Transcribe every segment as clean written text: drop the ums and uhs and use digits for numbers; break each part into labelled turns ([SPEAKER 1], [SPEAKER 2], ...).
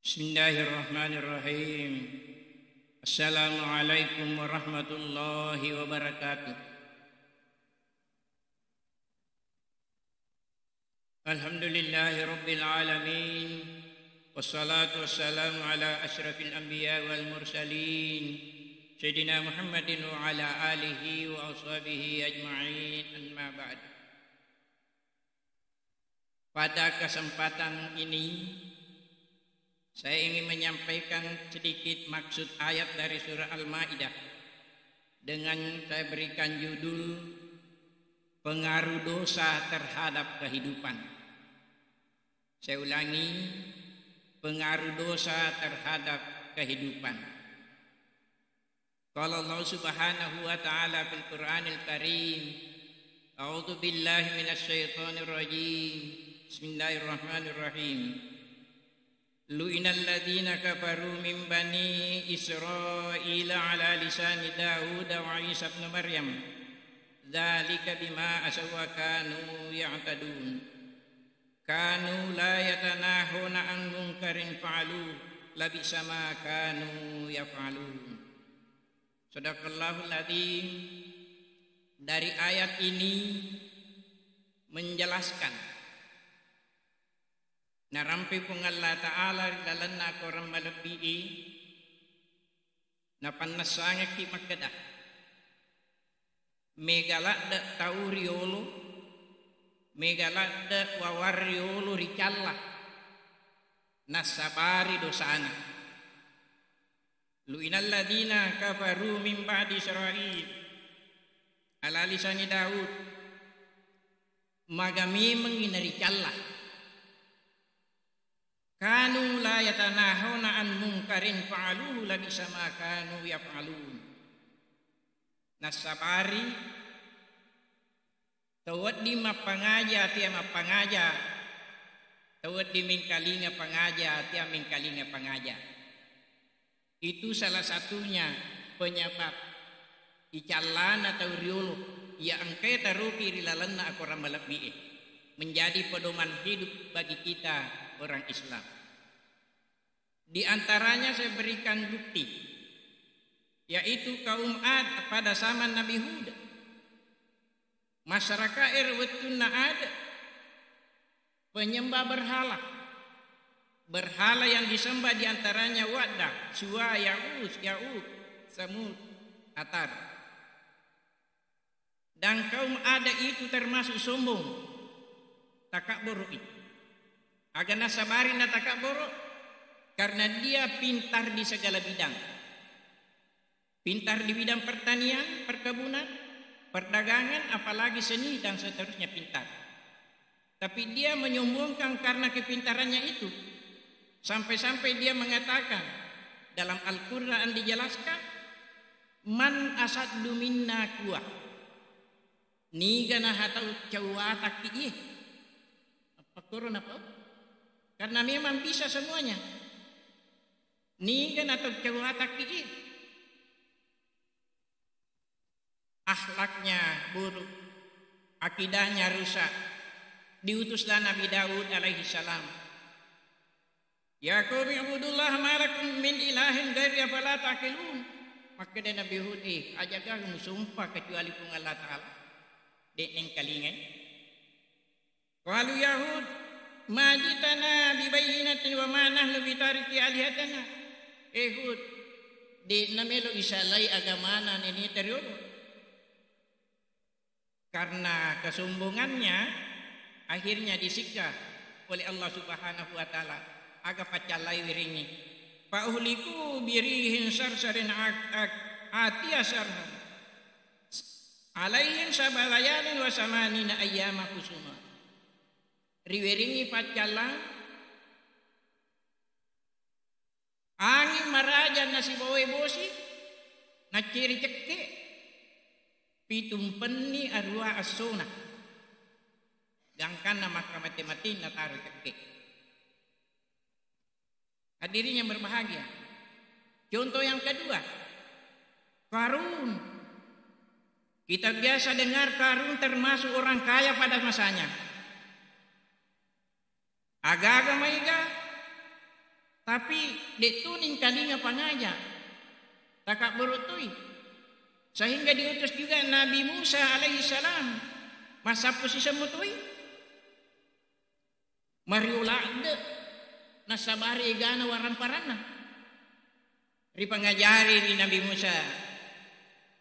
[SPEAKER 1] Bismillahirrahmanirrahim. Assalamualaikum warahmatullahi wabarakatuh. Alhamdulillahi rabbil alamin. Wassalatu wassalamu ala asyrafil anbiya wal mursalin Sayyidina Muhammadin wa ala alihi wa ashabihi ajma'in, amma ba'd. Pada kesempatan ini saya ingin menyampaikan sedikit maksud ayat dari surah Al-Maidah dengan saya berikan judul pengaruh dosa terhadap kehidupan. Saya ulangi, pengaruh dosa terhadap kehidupan. Qala Allah Subhanahu wa taala fil Qur'anil Karim, A'udzu billahi minasy syaithanir rajim. Bismillahirrahmanirrahim. Lu'inal ladzina kafaru min bani Israil ala lisani Daud wa Isa ibn Maryam. Dzalika bima asaw wa kanu ya'tadun. Kanu la yatanahuna an munkarin fa'alu labisa ma kanu yaf'alun. Shadaqallahul adzim. Dari ayat ini menjelaskan narampi pong Allah Ta'ala dalan na korang malabii na panasangak ki magkada megalak da tauriolo megalak da wawariolo ricalla nasabari dosana lu'inal ladina kafaru min ba'di Israil ala lisani Daud magami menginaricalla kanu la yatanahuna an munkarin fa'aluhu labisa ma kanu yaf'alun. Nasabari tawad di mapangaja tiya mapangaja tawad di mingkalinga pangaja tiya mingkalinga pangaja. Itu salah satunya penyebab icalan atau riolo ya angkai taruki rilalanna aku ramalabi menjadi pedoman hidup bagi kita orang Islam. Di antaranya saya berikan bukti, yaitu kaum Ad pada zaman Nabi Hud. Masyarakat Erwetuna ada penyembah berhala. Berhala yang disembah di antaranya Wadda, Suwa, Ya'us, Ya'ud, Samud, Atar. Dan kaum Ad itu termasuk sombong, takabur itu. Agak nasabari na takabur karena dia pintar di segala bidang. Pintar di bidang pertanian, perkebunan, perdagangan, apalagi seni dan seterusnya pintar. Tapi dia menyombongkan karena kepintarannya itu. Sampai-sampai dia mengatakan dalam Al-Quran dijelaskan, man asaddu minna kuwa. Ni gana hatau cawatak iye. Apa kurun apa? Karena memang bisa semuanya. Ni kan atau cawatak iye. Akhlaknya buruk, akidahnya rusak. Diutuslah Nabi Daud alaihi salam. Ya qaumi ibudullah ma lakum min ilahin ghairi afala taqilun. Maka dia Nabi Hud ajakan sumpah kecuali pun Allah Ta'ala. Dek neng kalingan. Qalu Yahud ma jitana bi bayyinatin wa ma nahnu bi tariki alihatana. Hud di namelo isalai agamana ini teriolo. Karena kesombongannya akhirnya disiksa oleh Allah Subhanahu wa taala. Aga pacalai wiringi. Fa uhliku birihin sarsarin atiyasarha. Alaihin sabalayalin wa samanina ayyama husuma. Riwiringi pacala angin marajan nasi bawe bosi naciri cekke pitumpenni arwa asona gangkan nama kamati-mati nataru cekke. Hadirin yang berbahagia, contoh yang kedua, Qarun. Kita biasa dengar Qarun termasuk orang kaya pada masanya. Aga-aga maiga Tapi dek tuning kalinya pangaja. Takak berutui. Sehingga diutus juga Nabi Musa alaihissalam. Masa posisi mutui. Mariulade. Nasabari igana waramparana. Ripangajari di Nabi Musa.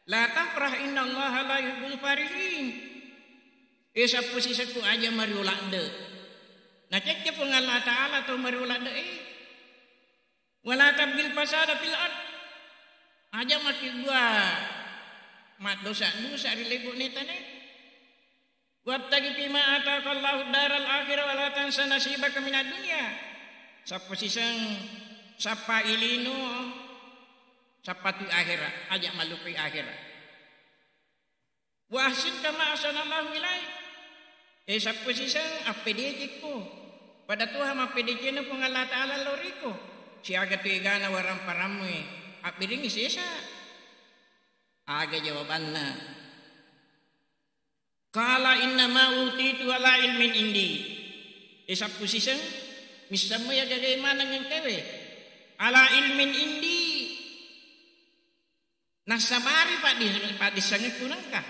[SPEAKER 1] La tafrah inna Allah la yuhibbul farihin. Esa posisi ku aja mariulade. Nah cek pun Allah Ta'ala atau mariulade wala tabgil fasada fil ard. Aja maki gua mat dosa rilego netane. Wabtagi fima ataqallahu daral akhirah wala tansa nasibaka minad dunya. Sapa sisang sapa ilino sapa tu akhirat aja malupi akhirat. Wa ahsin kama ahsanallahu ilaik. Sapa sisang apedejek ko. Pada Tuhan apedejek na pung Allah Ta'ala loriko. Siaga tu igana warang paramwe. Apiring isesa. Aga jawabanna. Kala inna ma utitu ala ilmin indi. Isap kusiseng. Misamu ya bagaimana ng kewe. Ala ilmin indi. Nasabari pak disangit kunang ka.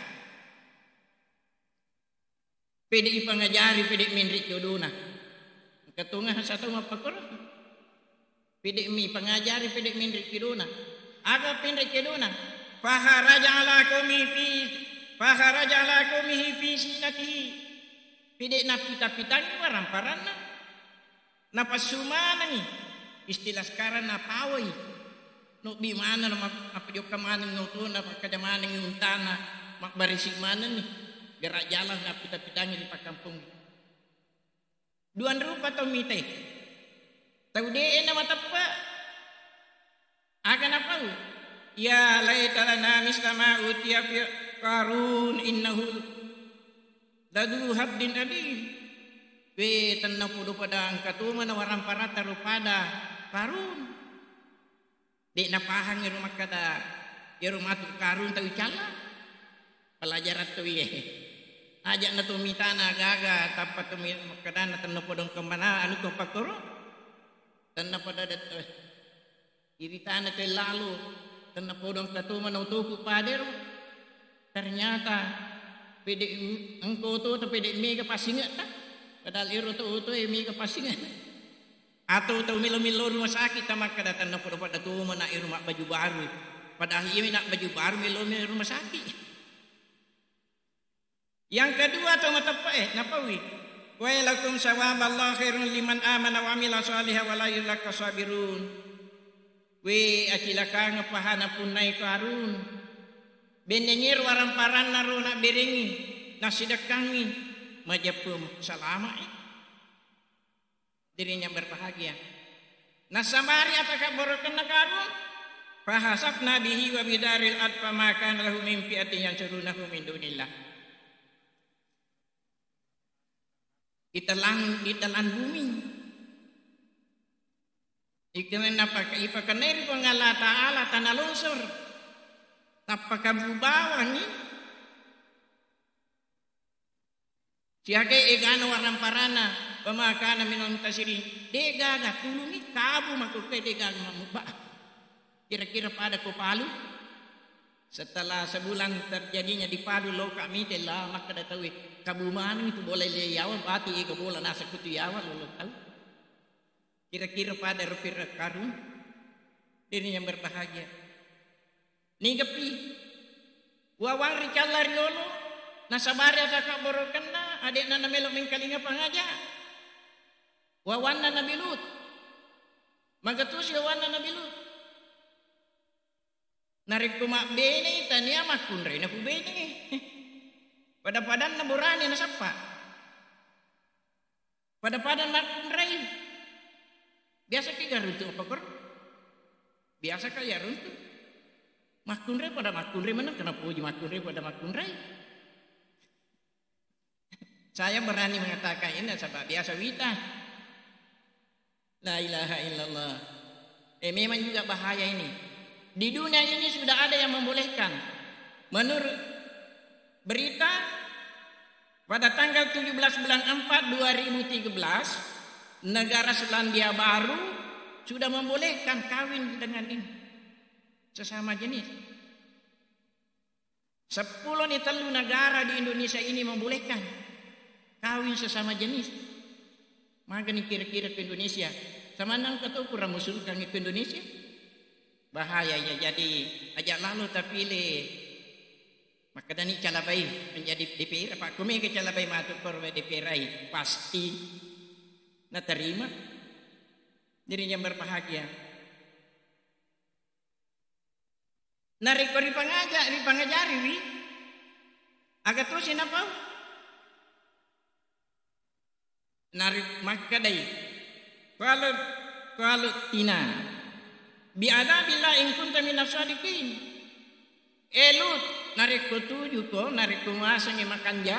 [SPEAKER 1] Pwede ipangajari, pwede minrik yoduna. Katungah satu mapakurang. Pwede mi pangajari, pwede minrik yoduna. Aga pinrik yoduna. Faharaja ala kumihi fi sinatihi. Pwede na pita-pitangi waramparana. Napasumanang istilah sekarang napaway. No bimana na mapadiok kamaning nuto na pagkadamaning yung tana makbarisig manan ni gerak jalan na pita-pitangi di pagkampung. Duan rupa to mite. Tahu dee na matapa. Akan apa? Ya laita lana mislama utiya fi Qarun innahu ladu habdin adim. We tanna pudo pada angkatuma na waramparata rupada Qarun. Di napahang rumah kada rumah tu Qarun tahu cala. Pelajaran tu ye. Ajak na tumitana gaga tapat tumit makadana tanna podong kemana anu ko pakoro. Tanna pada dat iritana kay lalu tanna podong katuma na utuku pader. Ternyata pede engko tu pede mega pasingat ta. Padahal iro tu mega pasingat. Atau tahu milo-milo rumah sakit tamak kadatan na podo pada tu mana rumah baju baru. Padahal iya nak baju baru milo-milo rumah sakit. Yang kedua tahu matapa napawi. Wa lakum sawaballahu khairun liman amana wa amila shalihan wa la yulaka sabirun. We acilaka ngapahana punai Qarun. Bendenir waramparan naruna berengi nasidakangi majapum salama dirinya berbahagia. Nasabari apakah borokan Qarun? Fahasabna bihi wa bidaril adfa ma kana lahu min fi'atin yansurunahu min dunillah. Ditelan bumi. Ikaman ipakaneri ko nga Allah Ta'ala tanah longsor. Tapakabubawan ni. Siyaga egano waramparana pamakana minong tasirin. Degaga tulungi kabu makukai degaga mamubah. Kira-kira pada ko Palu. Setelah sebulan terjadinya di Palu lo kami telah maka datawi kabuman itu boleh liyawan pati iko bola nasa kutu yawan lo tahu. Kira-kira pada rupir Qarun ini yang berbahagia. Ninggapi wawang ricalla riolo nasabari ataka borokana adik nana melo mengkalinga pangaja. Wawanna Nabi Lut. Magatus wawanna Nabi Lut. Narik kumak bene tania makunre na kubene. Pada-padan na burani na sapa. Pada-padan makunre. Biasa kaya runtu apa kor? Biasa kaya runtu. Makunre pada makunre mana kenapa puji makunre pada makunre? Saya berani mengatakan ini sebab biasa wita. La ilaha illallah. Memang juga bahaya ini. Di dunia ini sudah ada yang membolehkan. Menurut berita pada tanggal 17 bulan 4 2013 negara Selandia Baru sudah membolehkan kawin dengan ini sesama jenis. 10 negara di Indonesia ini membolehkan kawin sesama jenis. Maka nih kira-kira ke Indonesia sama nang kata kurang usulkan ke Indonesia bahaya ya. Jadi ajak lalu tapi le maka dani calabai menjadi DPR Pak Kumi ke calabai masuk korwe DPR pasti nak terima dirinya berbahagia. Narik kori pangajari wi agak terus apa narik maka dai kalau tina biada bila in kunta minas sadiqin elut narik ketujuh ko narik kumasa ngi makanja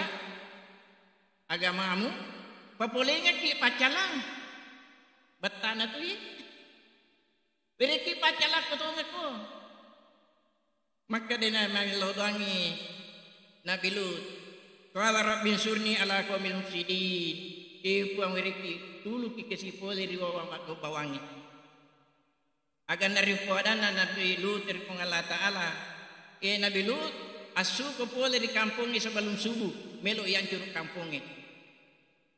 [SPEAKER 1] agamamu papolenga ki pacalang betana tu ye beriki pacalang ketonga ko maka dina mangilodwangi Nabi Lut qala rabbi surni ala qaumil mufsidin ipu ang wiriki tulu ki kesipole riwawa makko bawangi agan dari podana Nabi Lut dari Allah Taala Nabi Lut asu ko pole di kampung sebelum subuh melo yang curug kampungnya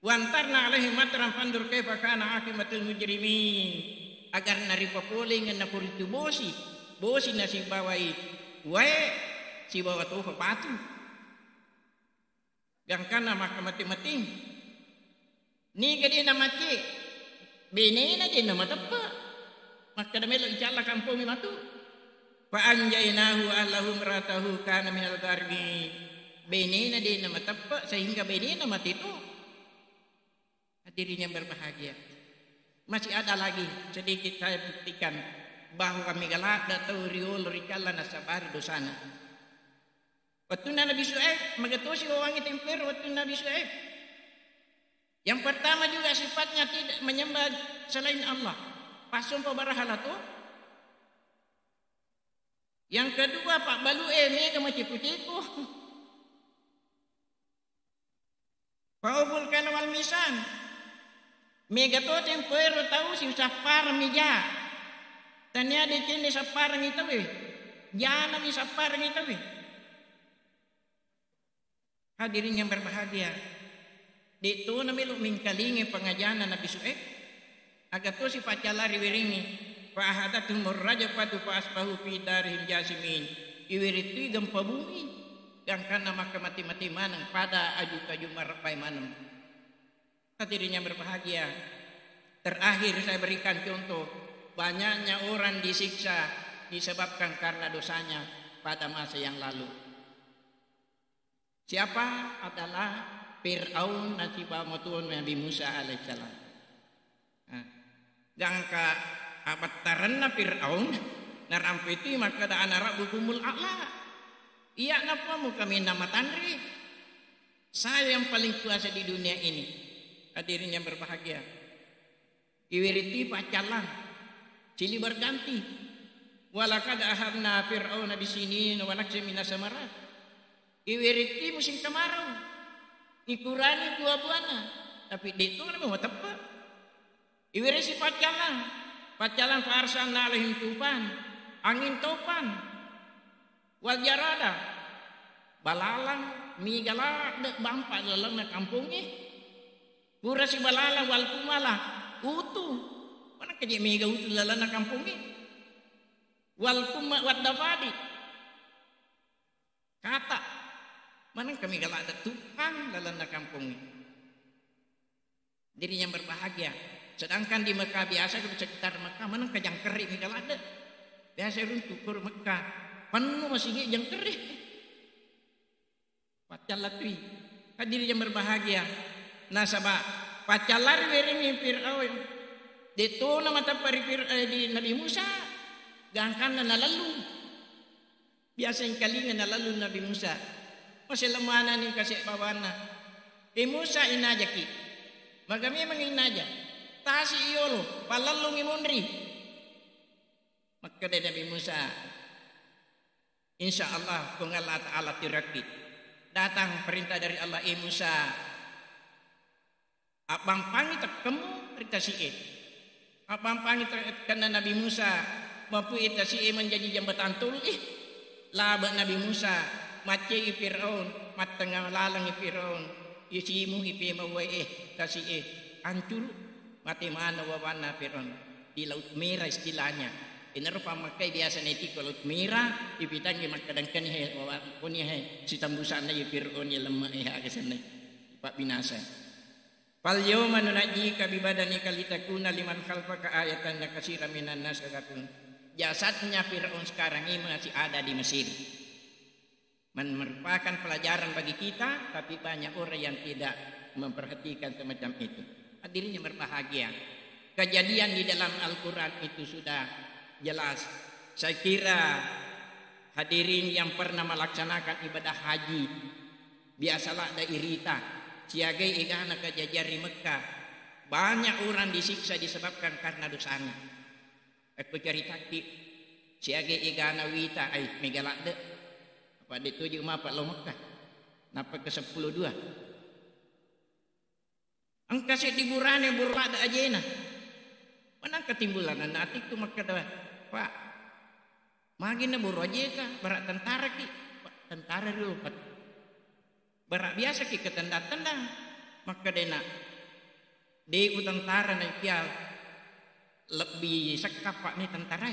[SPEAKER 1] wantarna alaihi matran fandur kaifa kana akibatul mujrimin agar nari popole ngena puritu bosi nasi bawai wae si bawa tuh patu yang kana maka mati-mati ni gede nama cik bene na din nama tepa maka damelo icala kampung matu fa anjainahu allahu maratahu kana minal gharbi bene na din nama tepa sehingga bene na mati itu hadirin yang berbahagia. Masih ada lagi sedikit saya buktikan bahwa kami galak datau riol rikala nasabar dosana. Waktu Nabi Syuaib magatosi wawangi temper waktu Nabi Syuaib. Yang pertama juga sifatnya tidak menyembah selain Allah. Pasung pabarahala tu. Yang kedua Pak Balu mega macipu-cipu. Paubul kana wal misan. Mega to temper tahu si usapar meja. Tanya di sini sapar itu weh, jangan di sapar itu weh. Hadirin yang berbahagia, di itu namilu mingkalingi pengajaran Nabi Syuaib, agar tu si pacalari wiringi, fahadatul murraja patu paspahu fidarihim jasimin, iwiritu gempa bumi, yang karena maka mati-mati manang pada aju-aju marapai manang. Hadirin yang berbahagia, terakhir saya berikan contoh. Banyaknya orang disiksa disebabkan karena dosanya pada masa yang lalu. Siapa? Adalah Fir'aun nasiba matuun Nabi Musa alaihissalam. Jangka abad taranna Fir'aun narampiti maka da anara bukumul a'la. Iya napa mu kami nama tanri. Saya yang paling kuasa di dunia ini. Hadirin yang berbahagia. Iwiriti pacalang. Cili berganti. Walakad ahabna Fir'auna bisinin wa naksir minas samarat. Iwiriti musim kemarau. Ikurani buah-buahnya. Tapi itu kan mau tepat. Iwirisi pacalang. Pacalang farsanna alaihim tufan. Angin topan. Wal jarada. Balalang migala bampa dalam kampungnya. Pura si balalang wal kumala. Utuh. Mana kerja mega utuh dalam kampung ini? Wal kuma wad dafadi. Kata. Mana kami kalau ada tukang dalam kampung ini? Dirinya berbahagia. Sedangkan di Mekah biasa kalau sekitar Mekah mana kejang kerik nih kalau ada. Biasa runtuh ke Mekah. Penuh masih jang kerik. Pacalatui. Dirinya berbahagia. Nasabah pacalar werengi Fir'aun. Dito na matapari di Nabi Musa gangkan na nalalu biasa yang kalingan nalalu Nabi Musa masih lemana ni kasih bawana Musa inajaki magami manginaja tasi iyolo palalungi munri maka Nabi Musa insya Allah kung Allah Ta'ala tiraki datang perintah dari Allah Musa abang pangit kamu perintah siit Apa-apa karena Nabi Musa mampu itasi menjadi jembatan tul laba Nabi Musa matye Firaun mat tengah lalang Firaun isimu ipe mawe tasi hancur mati mana wawana Firaun di laut merah istilahnya ini rupa makai biasa neti ke laut merah ipitangi makadangkan si tambusan na Firaun ya lemah kesana pak binasa. Fal yawma nunajjika bi badanika litakuna liman khalfaka ayatan katsiran minan nas kakakun. Jasadnya Firaun sekarang ini masih ada di Mesir. Merupakan pelajaran bagi kita, tapi banyak orang yang tidak memperhatikan semacam itu. Hadirin yang berbahagia, kejadian di dalam Al-Quran itu sudah jelas. Saya kira hadirin yang pernah melaksanakan ibadah haji, biasalah ada irita. Siagai igana kejajari Mekah, banyak orang disiksa disebabkan karena dosanya. Aku cari taktik, siagai igana wita, megalak de, apa dituju apa lo Mekah, napa ke 10-2. Angka si diburane burla ada ajena, mana ketimbulan nanti tu Mekah dah, Pak, magina buru aja berat tentara ki, Pak, tentara dulu Pak. Berak biasa ki ketendang-tendang maka dena di tentara na pial lebih sekap pak ni tentara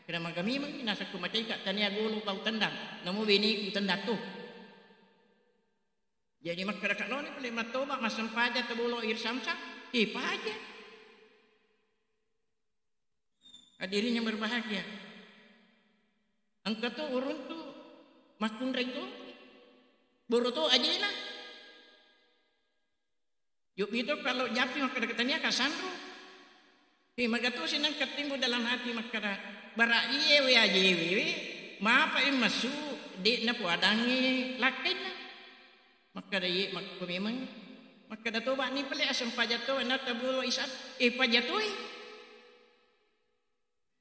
[SPEAKER 1] kena magami mang nasa kumatay ka tanya gulo kau tendang namu bini ku tendang tu jadi maka dekat lo ni boleh matoba masam paja tebulo ir samsak paja hadirin yang berbahagia angka tu urun tu makun rego buru tu aja lah. Yuk itu kalau japi maka dekatnya kasandro. Maka tu sinang ketimbu dalam hati maka barak iye we aja we. Mapa masuk di na puadangi lakin lah. Maka dah maka memang maka dah tu bak ni pelak asam pajato na tabulo isat pajatoi.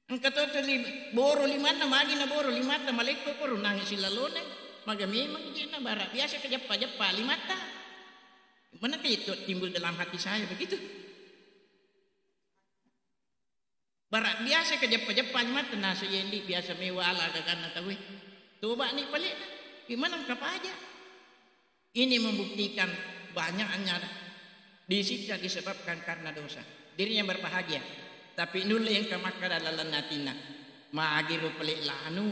[SPEAKER 1] Angkat tu boro limata magi na boro limata maleko ko runang silalone. Maka memang dia barak biasa kejepa-jepa limata. Mana itu timbul dalam hati saya begitu. Barak biasa kejepa-jepa limata nasi yendi biasa mewah ala karena tahu. Coba ni pelik. Gimana apa aja? Ini membuktikan banyaknya disiksa disebabkan karena dosa. Dirinya berbahagia. Tapi nula yang kemakara lalan natina. Maagiru pelik lanu.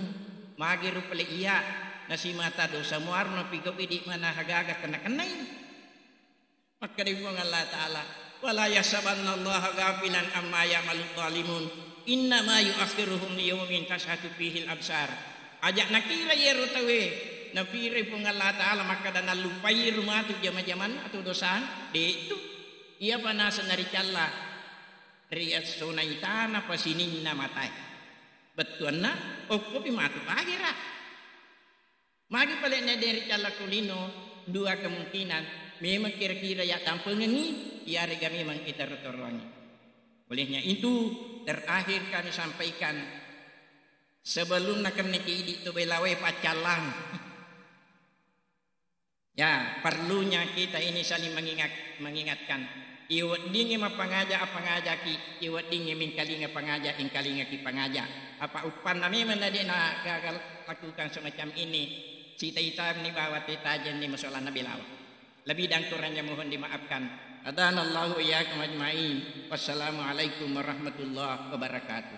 [SPEAKER 1] Maagiru pelik iya. Nasi mata dosa muarno pigop di mana hagaga kena-kenai. Maka dibuang Allah Ta'ala. Wala yasabannallaha ghafilan amma ya'malul zalimun. Inna ma yu'akhiruhum liyawmin tashhadu fihil absar. Ajak nakira ya rutawe. Napire pun Allah Ta'ala maka dan lupai rumah tu zaman-zaman atau dosa. Itu. Ia panasa dari Allah. Riyat sunaitana pasinin matai. Betul na. Okopi matu akhirat. Magi paling dari cala kulino dua kemungkinan memang kira-kira ya tampil ini ya rega memang kita rotorwangi. Olehnya itu terakhir kami sampaikan sebelum nak niki itu belawe pacalang. Ya perlunya kita ini saling mengingatkan. Iwat dingi mapangaja apa ngajaki iwat dingi mingkalinga pangaja ingkalinga ki pangaja. Apa upan nami menadi nak gagal lakukan semacam ini. Cita-cita ni bawa titajan ni masalah Nabi Lawa. Lebih dan kurangnya mohon dimaafkan. Adanallahu iyyakum ajma'in. Wassalamualaikum warahmatullahi wabarakatuh.